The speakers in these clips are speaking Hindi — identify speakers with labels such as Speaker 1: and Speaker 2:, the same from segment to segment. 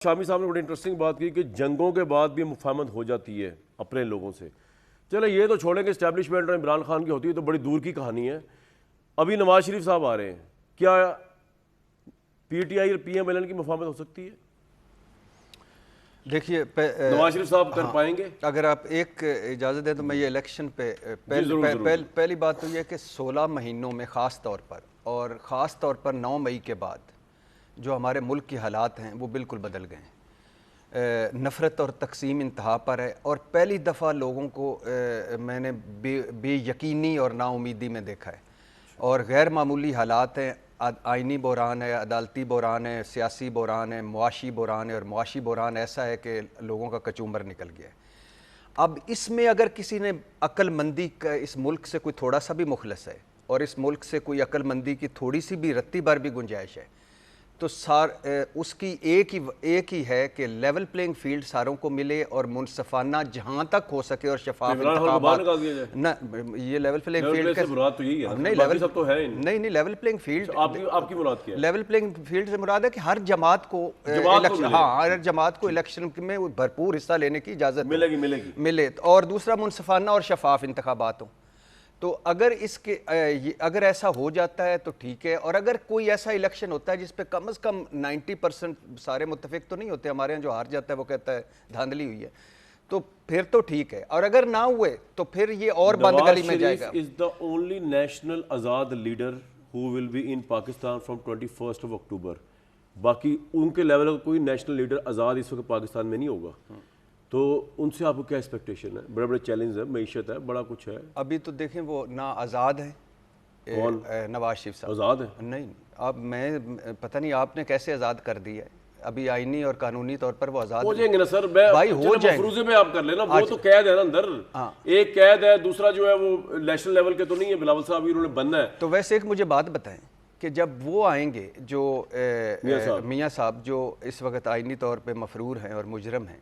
Speaker 1: शामी साहब ने बड़ी इंटरेस्टिंग बात की कि जंगों के बाद भी मुफाहमत हो जाती है अपने लोगों से। चलो ये तो छोड़ेंगे, इस्टेब्लिशमेंट और इमरान खान की होती है तो बड़ी दूर की कहानी है। अभी नवाज शरीफ साहब आ रहे हैं, क्या पीटीआई और पीएमएलएन की मुफाहमत हो सकती है?
Speaker 2: देखिए
Speaker 1: नवाज शरीफ साहब कर पाएंगे?
Speaker 2: अगर आप एक इजाज़त दें तो मैं ये इलेक्शन पे पहली बात तो ये कि 16 महीनों में ख़ास तौर पर और ख़ास तौर पर 9 मई के बाद जो हमारे मुल्क के हालात हैं वो बिल्कुल बदल गए हैं। नफ़रत और तकसीम इंतहा पर है और पहली दफ़ा लोगों को मैंने बेयकीनी और नाउमीदी में देखा है और गैर मामूली हालात हैं। आइनी बहरान है, अदालती बहरान है, सियासी बहरान है, मुआशी बहरान है और मुआशी बहरान ऐसा है कि लोगों का कचूमर निकल गया है। अब इसमें अगर किसी ने अक्लमंदी का इस मुल्क से कोई थोड़ा सा भी मुखलस है और इस मुल्क से कोई अक्लमंदी की थोड़ी सी भी रत्ती भर भी गुंजाइश है तो उसकी एक ही है कि लेवल प्लेइंग फील्ड सारों को मिले और मुनसफाना जहां तक हो सके और शफाफ ना। ये लेवल प्लेइंग फील्ड
Speaker 1: तो यही है,
Speaker 2: नहीं लेवल
Speaker 1: सब तो है
Speaker 2: नहीं लेवल प्लेइंग फील्ड
Speaker 1: आपकी मुराद क्या है?
Speaker 2: लेवल प्लेइंग फील्ड से मुराद है कि हर जमात को हर जमात को इलेक्शन में भरपूर हिस्सा लेने की इजाजत मिले और दूसरा मुनसफाना और शफाफ इंतखाबात हो। तो अगर अगर ऐसा हो जाता है तो ठीक है। और अगर कोई ऐसा इलेक्शन होता है जिस पे कम से कम 90% सारे मुत्तफिक तो नहीं होते, हमारे यहाँ जो हार जाता है वो कहता है धांधली हुई है, तो फिर तो ठीक है। और अगर ना हुए तो फिर ये और बंद गली में जाएगा।
Speaker 1: Is the only national Azad leader who will be in Pakistan from 21 अक्टूबर। बाकी उनके लेवल का कोई नेशनल लीडर आज़ाद इस वक्त पाकिस्तान में नहीं होगा। तो उनसे आपको क्या एक्सपेक्टेशन है? बड़े बड़े चैलेंज है, मईशत है, बड़ा कुछ है।
Speaker 2: अभी तो देखें वो ना आज़ाद है,
Speaker 1: कौन?
Speaker 2: नवाज शरीफ साहब
Speaker 1: आज़ाद है?
Speaker 2: नहीं, अब मैं पता नहीं आपने कैसे आज़ाद कर दिया है। अभी आईनी और कानूनी तौर पर वो आज़ाद
Speaker 1: हो जाएंगे ना सर।
Speaker 2: भाई हो जाएंगे,
Speaker 1: मफरूजे में आप कर लेना, वो तो कैद है ना अंदर। एक कैद है, दूसरा जो है वो नेशनल लेवल के तो नहीं है, बिलावल साहब उन्होंने बनना है।
Speaker 2: तो वैसे एक मुझे बात बताएं कि जब वो आएंगे जो मियाँ साहब जो इस वक्त आईनी तौर पर मफरूर हैं और मुजरम हैं,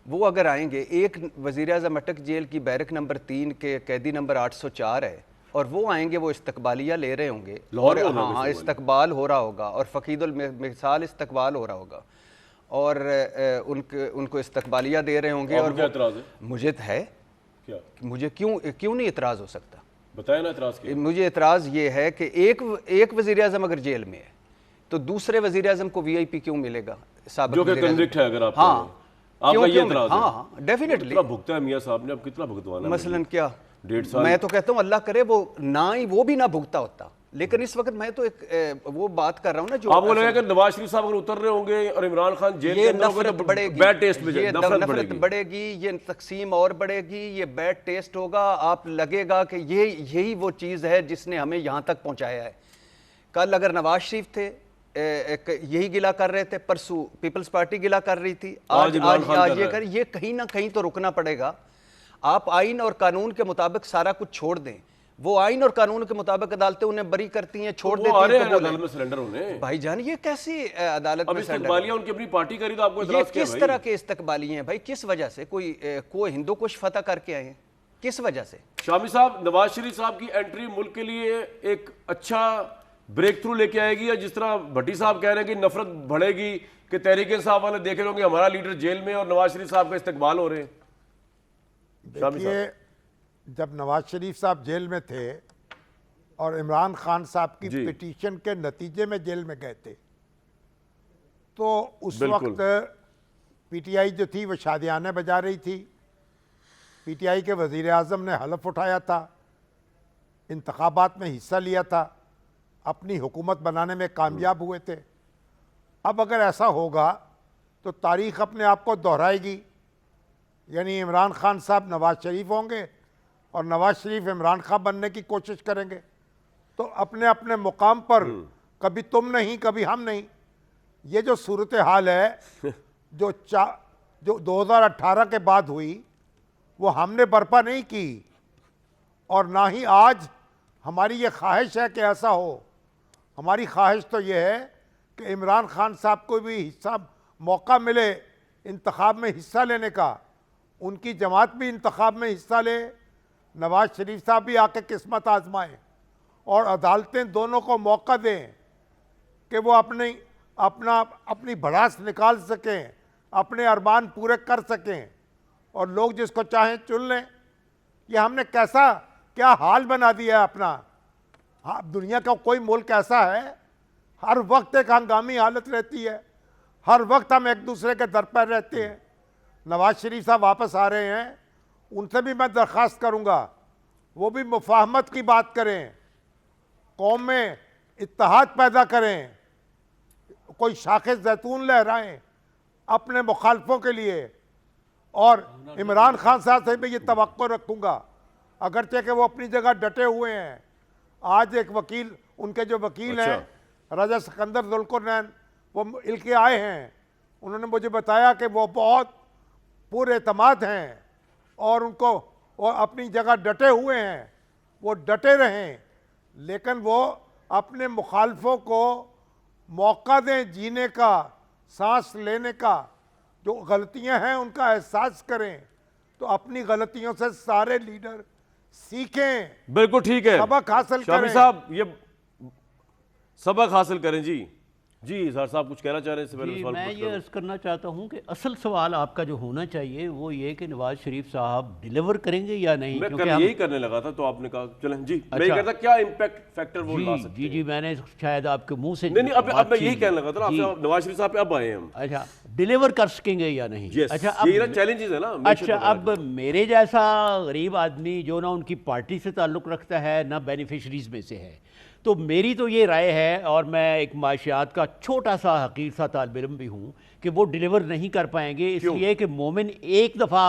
Speaker 2: वो अगर आएंगे, एक वज़ीर-ए-आज़म अटक जेल की बैरक नंबर 3 के कैदी नंबर 804 है और वो आएंगे, वो इस्तकबालिया ले रहे होंगे और हाँ इस्तकबाल हो रहा होगा और फ़कीदुल मिसाल इस्तकबाल हो रहा होगा और उनको इस्तकबालिया दे रहे होंगे। और मुझे है क्या, मुझे क्यों नहीं इतराज़ हो सकता?
Speaker 1: बताया ना इतराज़। मुझे
Speaker 2: इतराज़ ये है कि एक वज़ीर-ए-आज़म अगर जेल में है तो दूसरे वज़ीर-ए-आज़म को VIP क्यों मिलेगा?
Speaker 1: जो कि कन्विक्ट है अगर आप।
Speaker 2: हाँ,
Speaker 1: आपका ये इतराज़ है?
Speaker 2: हाँ डेफिनेटली।
Speaker 1: कितना भुगता है मियां साहब ने, अब कितना भुगतवाना?
Speaker 2: मसलन क्या
Speaker 1: 1.5 साल।
Speaker 2: मैं तो कहता हूँ अल्लाह करे वो भी ना भुगता होता, लेकिन इस वक्त मैं तो एक वो बात कर रहा हूँ ना जो
Speaker 1: आप बोलेंगे कि नवाज शरीफ साहब अगर उतर रहे होंगे और इमरान खान जेल के अंदर होंगे तो बैड टेस्ट में
Speaker 2: नफरत बढ़ेगी, ये तकसीम और बढ़ेगी, ये बैड टेस्ट होगा। आप लगेगा कि यही वो चीज़ है जिसने हमें यहाँ तक पहुँचाया है। कल अगर नवाज शरीफ थे यही गिला कर रहे थे, परसों पीपल्स पार्टी गिला कर रही थी, आज ये कहीं ना कहीं तो रुकना पड़ेगा। आप आइन और कानून के मुताबिक सारा कुछ छोड़ दें, वो आइन और कानून के मुताबिक अदालतें उन्हें बरी करती हैं, छोड़ देती हैं तो
Speaker 1: अदालत में सरेंडर होने।
Speaker 2: भाईजान ये कैसी अदालत में
Speaker 1: इस्तकबालिया उनकी अपनी पार्टी करी तो आपको
Speaker 2: ये किस तरह के इस्तकबालिये हैं भाई? किस वजह से? कोई हिंदू कुश फतह करके आए हैं, किस वजह से?
Speaker 1: शामी साहब, नवाज शरीफ साहब की एंट्री मुल्क के लिए एक अच्छा ब्रेक थ्रू लेके आएगी, या जिस तरह भट्टी साहब कह रहे हैं कि नफरत बढ़ेगी कि तहरीक इंसाफ वाले देख रहे होंगे हमारा लीडर जेल में और नवाज शरीफ साहब का इस्तकबाल हो रहे हैं?
Speaker 3: देखिए, जब नवाज शरीफ साहब जेल में थे और इमरान खान साहब की पिटीशन के नतीजे में जेल में गए थे तो उस वक्त PTI जो थी वो शादियाने बजा रही थी। PTI के वज़ीर आज़म ने हलफ उठाया था, इंतखाबात में हिस्सा लिया था, अपनी हुकूमत बनाने में कामयाब हुए थे। अब अगर ऐसा होगा तो तारीख़ अपने आप को दोहराएगी, यानी इमरान खान साहब नवाज शरीफ होंगे और नवाज शरीफ इमरान खान बनने की कोशिश करेंगे। तो अपने अपने मुकाम पर कभी तुम नहीं कभी हम नहीं, ये जो सूरत हाल है जो 2018 के बाद हुई वो हमने बर्पा नहीं की और ना ही आज हमारी ये ख्वाहिश है कि ऐसा हो। हमारी ख्वाहिश तो ये है कि इमरान खान साहब को भी मौका मिले इंतखाब में हिस्सा लेने का, उनकी जमात भी इंतखाब में हिस्सा ले, नवाज शरीफ साहब भी आके किस्मत आजमाएं और अदालतें दोनों को मौका दें कि वो अपनी भड़ास निकाल सकें अपने अरमान पूरे कर सकें और लोग जिसको चाहें चुन लें। ये हमने कैसा क्या हाल बना दिया है अपना। हाँ, दुनिया का कोई मुल्क ऐसा है, हर वक्त एक हंगामी हालत रहती है, हर वक्त हम एक दूसरे के दर पर रहते हैं। नवाज शरीफ साहब वापस आ रहे हैं, उनसे भी मैं दरख्वास्त करूंगा वो भी मुफाहमत की बात करें, कौम में इत्तेहाद पैदा करें, कोई शाखे जैतून लहराएं अपने मुखालफों के लिए। और इमरान खान साहब से भी ये तवक्को रखूंगा, अगरचे कि वो अपनी जगह डटे हुए हैं। आज एक वकील, उनके जो वकील हैं राजा सिकंदर जुल्कुरनैन, वो मिल के आए हैं, उन्होंने मुझे बताया कि वो बहुत पूरे एतमाद हैं और उनको वो अपनी जगह डटे हुए हैं, वो डटे रहें, लेकिन वो अपने मुखालफों को मौका दें जीने का, सांस लेने का। जो गलतियां हैं उनका एहसास करें, तो अपनी गलतियों से सारे लीडर सीखें।
Speaker 1: बिल्कुल ठीक है,
Speaker 3: सबक हासिल
Speaker 1: शामी
Speaker 3: करें।
Speaker 1: साहब ये सबक हासिल करें। जी इजहार साहब कुछ कहना चाह रहे हैं इससे पहले
Speaker 4: जी,
Speaker 1: सवाल
Speaker 4: मैं
Speaker 1: पूछ
Speaker 4: ये
Speaker 1: करूं?
Speaker 4: अर्ज़ करना चाहता हूँ कि असल सवाल आपका जो होना चाहिए वो ये कि नवाज शरीफ साहब डिलीवर करेंगे या नहीं,
Speaker 1: मैं
Speaker 4: क्योंकि
Speaker 1: कल
Speaker 4: हम
Speaker 1: यही करने लगा था, तो आपने कहा चलें जी। मैं ये
Speaker 4: अच्छा।
Speaker 1: कहता क्या इम्पैक्ट फैक्टर वो ला
Speaker 4: जी
Speaker 1: सकते
Speaker 4: जी
Speaker 1: हैं।
Speaker 4: जी मैंने शायद आपके मुंह से
Speaker 1: नहीं अब
Speaker 4: बात
Speaker 1: मैं
Speaker 4: छीन
Speaker 1: यही
Speaker 4: ली।
Speaker 1: कहने लगा था ना
Speaker 4: जी,
Speaker 1: आपसे, नवाज शरीफ साहब पे अब आए हैं हम।
Speaker 4: अच्छा, डिलीवर कर सकेंगे या नहीं।
Speaker 1: Yes,
Speaker 4: अच्छा,
Speaker 1: यही ना
Speaker 4: अब
Speaker 1: चैलेंजेस है ना।
Speaker 4: अच्छा, अब मेरे जैसा गरीब आदमी जो ना उनकी पार्टी से ताल्लुक़ रखता है ना बेनिफिशरीज में से है, तो मेरी तो ये राय है, और मैं एक माशियात का छोटा सा हकीर सा तालिब इल्म भी हूँ, कि वो डिलीवर नहीं कर पाएंगे। इसलिए कि मोमिन एक दफ़ा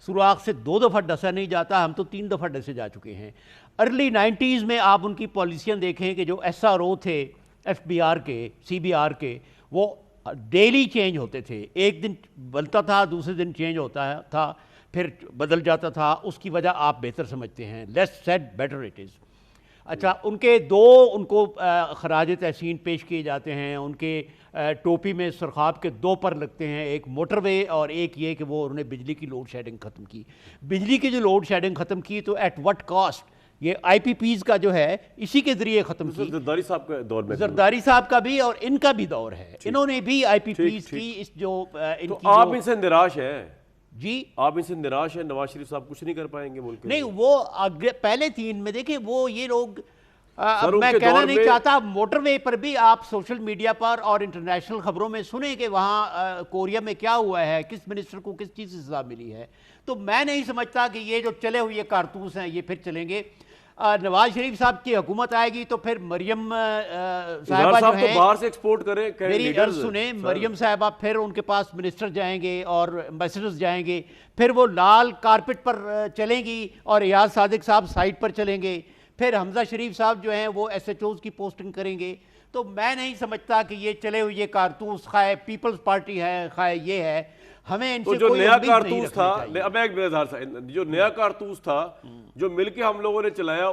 Speaker 4: सुराख से 2 दफ़ा डसा नहीं जाता, हम तो 3 दफ़ा डसे जा चुके हैं। अर्ली 90s में आप उनकी पॉलिसियाँ देखें कि जो SRO थे FBR के, CBR के, वो डेली चेंज होते थे। एक दिन बनता था, दूसरे दिन चेंज होता था, फिर बदल जाता था। उसकी वजह आप बेहतर समझते हैं, less said better it is. अच्छा, उनको खराज तहसीन पेश किए जाते हैं। उनके टोपी में सरखाब के 2 पर लगते हैं, एक मोटरवे और एक ये कि वो उन्होंने बिजली की लोड शेडिंग ख़त्म की। बिजली की जो लोड शेडिंग ख़त्म की तो एट व्हाट कॉस्ट? ये IPPs का जो है इसी के ज़रिए ख़त्म की।
Speaker 1: जरदारी साहब के दौर में,
Speaker 4: जरदारी साहब का भी और इनका भी दौर है, इन्होंने भी IPPs की इस जो
Speaker 1: तो
Speaker 4: इनकी
Speaker 1: आप
Speaker 4: जो
Speaker 1: इनसे निराश हैं?
Speaker 4: जी,
Speaker 1: आप इनसे निराश हैं? नवाज शरीफ साहब कुछ नहीं कर पाएंगे मुल्क के
Speaker 4: नहीं,
Speaker 1: लिए?
Speaker 4: वो पहले 3 में देखे वो ये लोग
Speaker 1: सर,
Speaker 4: मैं
Speaker 1: उनके
Speaker 4: कहना
Speaker 1: दौर
Speaker 4: नहीं
Speaker 1: में-
Speaker 4: चाहता, मोटरवे पर भी आप सोशल मीडिया पर और इंटरनेशनल खबरों में सुने कि वहाँ कोरिया में क्या हुआ है, किस मिनिस्टर को किस चीज़ से सजा मिली है। तो मैं नहीं समझता कि ये जो चले हुए कारतूस हैं ये फिर चलेंगे। नवाज शरीफ साहब की हुकूमत आएगी तो फिर मरियम साहिबा जो
Speaker 1: साहब
Speaker 4: है,
Speaker 1: तो बाहर से एक्सपोर्ट करें,
Speaker 4: मेरी
Speaker 1: लीडर्स
Speaker 4: अर्ज सुने,
Speaker 1: सर।
Speaker 4: मरियम साहबा फिर उनके पास मिनिस्टर जाएंगे और एम्बेसडर्स जाएंगे, फिर वो लाल कारपेट पर चलेंगी और रियाज सादिक साहब साइड पर चलेंगे, फिर हमजा शरीफ साहब जो हैं वो SHOs की पोस्टिंग करेंगे। तो मैं नहीं समझता कि ये चले हुए ये कारतूस, खाए पीपल्स पार्टी है, खाए ये है, हमें इनसे
Speaker 1: तो जो
Speaker 4: कोई
Speaker 1: नया
Speaker 4: उम्मीद नहीं
Speaker 1: कारतूस
Speaker 4: रखनी
Speaker 1: था,
Speaker 4: चाहिए।
Speaker 1: अब एक बेजार सा, जो नया कारतूस था जो मिलके हम लोगों ने चलाया,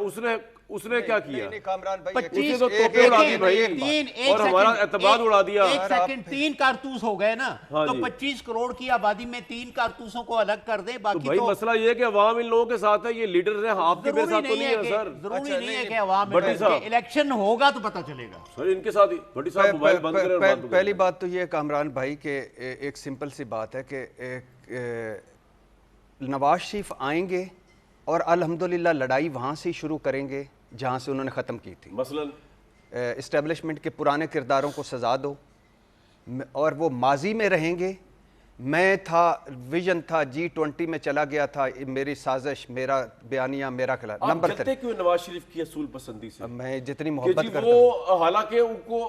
Speaker 1: उसने क्या किया?
Speaker 2: नहीं, कामरान भाई,
Speaker 4: 25
Speaker 1: उसने तो तोपे उड़ा दी भाई, और हमारा एतबार उड़ा दिया।
Speaker 4: एक सेकंड, 3 कारतूस हो गए ना,
Speaker 1: हाँ
Speaker 4: तो
Speaker 1: जी।
Speaker 4: 25 करोड़ की आबादी में 3 कारतूसों को अलग कर दें,
Speaker 1: तो
Speaker 4: बाकी
Speaker 1: भाई
Speaker 4: तो
Speaker 1: मसला ये है कि अवाम इन लोगों के साथ है, ये लीडर है, आपके मेरे साथ तो नहीं है सर।
Speaker 4: जरूरी
Speaker 2: अच्छा,
Speaker 4: नहीं है
Speaker 2: नहीं,
Speaker 4: कि अवाम
Speaker 1: भट्टी
Speaker 4: में
Speaker 1: साहब।
Speaker 4: इलेक्शन होगा तो पता चलेगा।
Speaker 1: सर इनके साथ ही भट्टी साहब मोबाइल बंद करें और बात करें।
Speaker 2: पहली बात तो ये है कामरान भाई के एक सिंपल सी बात है कि नवाज शरीफ आएंगे और अल्हम्दुलिल्लाह लड़ाई वहाँ से ही शुरू करेंगे जहाँ से उन्होंने ख़त्म की थी।
Speaker 1: मसलन
Speaker 2: इस्टेब्लिशमेंट के पुराने किरदारों को सज़ा दो, और वो माजी में रहेंगे। मैं था, विजन था, G20 में चला गया था, मेरी साजिश, मेरा बयानिया, मेरा खिलाफ।
Speaker 1: आप
Speaker 2: नंबर
Speaker 1: जलते क्यों नवाज शरीफ की असूल पसंदी से?
Speaker 2: मैं जितनी
Speaker 1: कि
Speaker 2: मोहब्बत
Speaker 1: जी
Speaker 2: करता हूँ,
Speaker 1: वो हालांकि उनको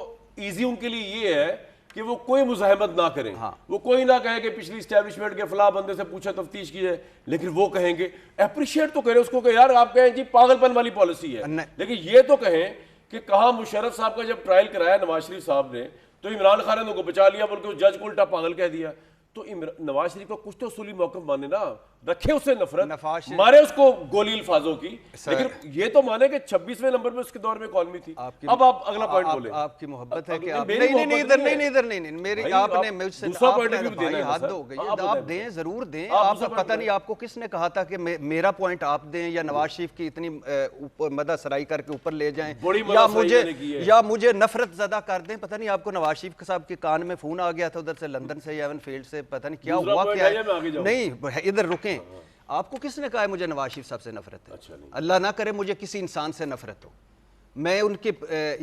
Speaker 1: इजी उनके लिए ये है कि वो कोई मुजाहमत ना करें।
Speaker 2: हाँ।
Speaker 1: वो कोई ना कहे कि पिछली इस्टेब्लिशमेंट के फला बंदे से पूछा, तफ्तीश की जाए, लेकिन वो कहेंगे, अप्रिशिएट तो करें उसको कि यार आप कहें जी पागलपन वाली पॉलिसी है,
Speaker 2: नहीं।
Speaker 1: लेकिन ये तो कहें कि कहा मुशर्रफ साहब का जब ट्रायल कराया नवाज शरीफ साहब ने तो इमरान खान ने उनको बचा लिया, बल्कि उस जज को उल्टा पागल कह दिया। तो नवाज शरीफ का कुछ तो असूली मौक़िफ़ माने ना। रखे उससे नफरत,
Speaker 2: नवाज शरीफ-
Speaker 1: मारे उसको गोली अल्फाजों की, लेकिन ये तो माने कि 26वें नंबर पे उसके दौर में इकॉनमी थी। अब आप अगला पॉइंट बोले।
Speaker 2: आपकी मोहब्बत है कि
Speaker 1: नहीं,
Speaker 2: आप
Speaker 1: मेरी
Speaker 2: नहीं नहीं
Speaker 1: मोहब्बत
Speaker 2: इधर
Speaker 1: नहीं
Speaker 2: नहीं
Speaker 1: है।
Speaker 2: इधर नहीं मेरी
Speaker 1: भाई,
Speaker 2: आपने
Speaker 1: आप
Speaker 2: मुझसे
Speaker 1: दूसरा
Speaker 2: आपने-
Speaker 1: point of view
Speaker 2: भाई,
Speaker 1: देना है
Speaker 2: हद
Speaker 1: सर।
Speaker 2: हो गई है,
Speaker 1: आप
Speaker 2: आप
Speaker 1: बताएं।
Speaker 2: दें जरूर दें।
Speaker 1: आप
Speaker 2: आप
Speaker 1: दूसरा
Speaker 2: पता
Speaker 1: point
Speaker 2: नहीं आपको किसने कहा था कि मेरा पॉइंट आप दें या नवाज शरीफ की इतनी ऊपर मददसराई करके ऊपर ले जाएं
Speaker 1: बड़ी
Speaker 2: या
Speaker 1: मददसराई मैंने की है।
Speaker 2: मुझे नफरत ज़दा कर दें। पता नहीं आपको नवाज शरीफ साहब के कान में फोन आ गया था उधर से, लंदन से या एवन फील्ड से, पता नहीं क्या
Speaker 1: दूसरा
Speaker 2: हुआ
Speaker 1: point
Speaker 2: क्या
Speaker 1: है या मैं आगे
Speaker 2: है।
Speaker 1: जाऊं?
Speaker 2: नहीं इधर रुकें। आपको किसने कहा है मुझे नवाज शरीफ साहब से नफरत है?
Speaker 1: अच्छा, नहीं।
Speaker 2: अल्लाह ना करे मुझे किसी इंसान से नफरत हो। मैं उनके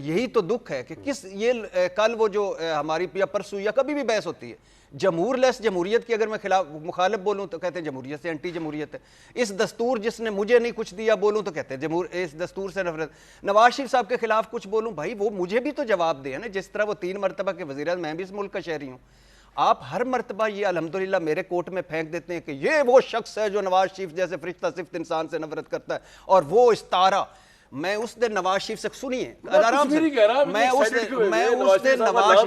Speaker 2: यही तो दुख है कि किस ये कल वो जो हमारी या परसों या कभी भी बहस होती है जमहूरलेस जमहूरियत की, अगर मैं खिलाफ मुखालिफ बोलूं तो कहते हैं जमहूरियत से एंटी जमहूरियत है। इस दस्तूर जिसने मुझे नहीं कुछ दिया बोलूं तो कहते हैं इस दस्तूर से नफरत। नवाज शरीफ साहब के खिलाफ कुछ बोलूं, भाई वो मुझे भी तो जवाब दे ना। जिस तरह वो 3 मरतबा के वज़ीर, मैं भी इस मुल्क का शहरी हूँ। आप हर मरतबा ये अल्हम्दुलिल्लाह मेरे कोर्ट में फेंक देते हैं कि ये वो शख्स है जो नवाज शरीफ जैसे फरिश्ता सिफ्त इंसान से नफरत करता है और वो इस्तारा। मैं उस दिन नवाज शरीफ से सुनिए आराम से, मैं उस दिन नवाज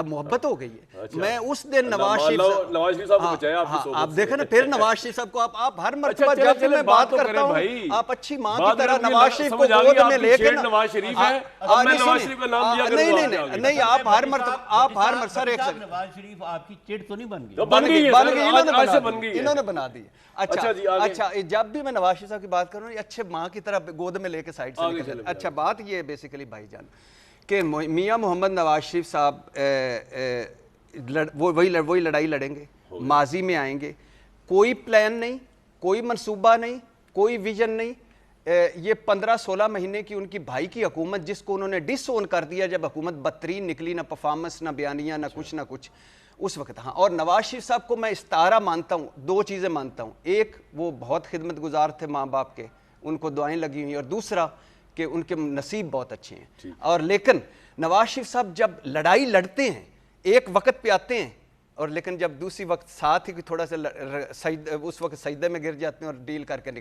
Speaker 2: मोहब्बत हो गई है। मैं उस दिन नवाज शरीफ
Speaker 1: साहब को बचाया आपकी सोबत
Speaker 2: आप
Speaker 1: से।
Speaker 2: देखें ना, फिर नवाज शरीफ साहब को आप हर मरतबा
Speaker 1: चले,
Speaker 2: जब
Speaker 1: चले,
Speaker 2: मैं
Speaker 1: बात
Speaker 2: बात
Speaker 1: तो
Speaker 2: करता
Speaker 1: करें
Speaker 2: हूं
Speaker 1: भाई।
Speaker 2: आप अच्छी मां
Speaker 1: बात
Speaker 2: की तरह
Speaker 1: करें,
Speaker 2: नवाज शरीफ को
Speaker 1: समझ आ गई,
Speaker 2: गोद में
Speaker 1: आपकी
Speaker 2: लेके
Speaker 1: शेर नवाज शरीफ है। अब मैं नवाज शरीफ का नाम लिया
Speaker 2: नहीं
Speaker 1: करूंगा
Speaker 2: नहीं
Speaker 1: आगे।
Speaker 2: नहीं आप हर मरतबा सर एक सेकंड
Speaker 4: नवाज शरीफ आपकी चिड़ तो नहीं बन गई?
Speaker 1: तो बन गई है
Speaker 2: बन
Speaker 1: सर,
Speaker 2: गई,
Speaker 1: आज से बन गई है।
Speaker 2: इन्होंने बना दी।
Speaker 1: अच्छा जी, आगे।
Speaker 2: अच्छा जब भी मैं नवाज शरीफ साहब की बात करूं, अच्छे माँ की तरह गोद में लेके साइड से
Speaker 1: आगे
Speaker 2: निकल
Speaker 1: चले
Speaker 2: जाते। अच्छा बात ये है बेसिकली भाईजान कि मियां मोहम्मद नवाज शरीफ साहब वही लड़ाई लड़ेंगे, माजी में आएंगे। कोई प्लान नहीं, कोई मंसूबा नहीं, कोई विजन नहीं। ये 15-16 महीने की उनकी भाई की हुकूमत जिसको उन्होंने डिसओन कर दिया जब हुकूमत बदतरीन निकली, ना परफॉर्मेंस, ना बयानिया, ना कुछ उस वक्त। हाँ, और नवाज शरीफ साहब को मैं इस्तारा मानता हूँ, 2 चीज़ें मानता हूँ। एक, वो बहुत खिदमत गुजार थे माँ बाप के, उनको दुआएं लगी हुई, और दूसरा कि उनके नसीब बहुत अच्छे हैं। और लेकिन नवाज शरीफ साहब जब लड़ाई लड़ते हैं एक वक्त पे आते हैं, और लेकिन जब दूसरी वक्त साथ ही थोड़ा सा उस वक्त सजदे में गिर जाते हैं और डील करके निकल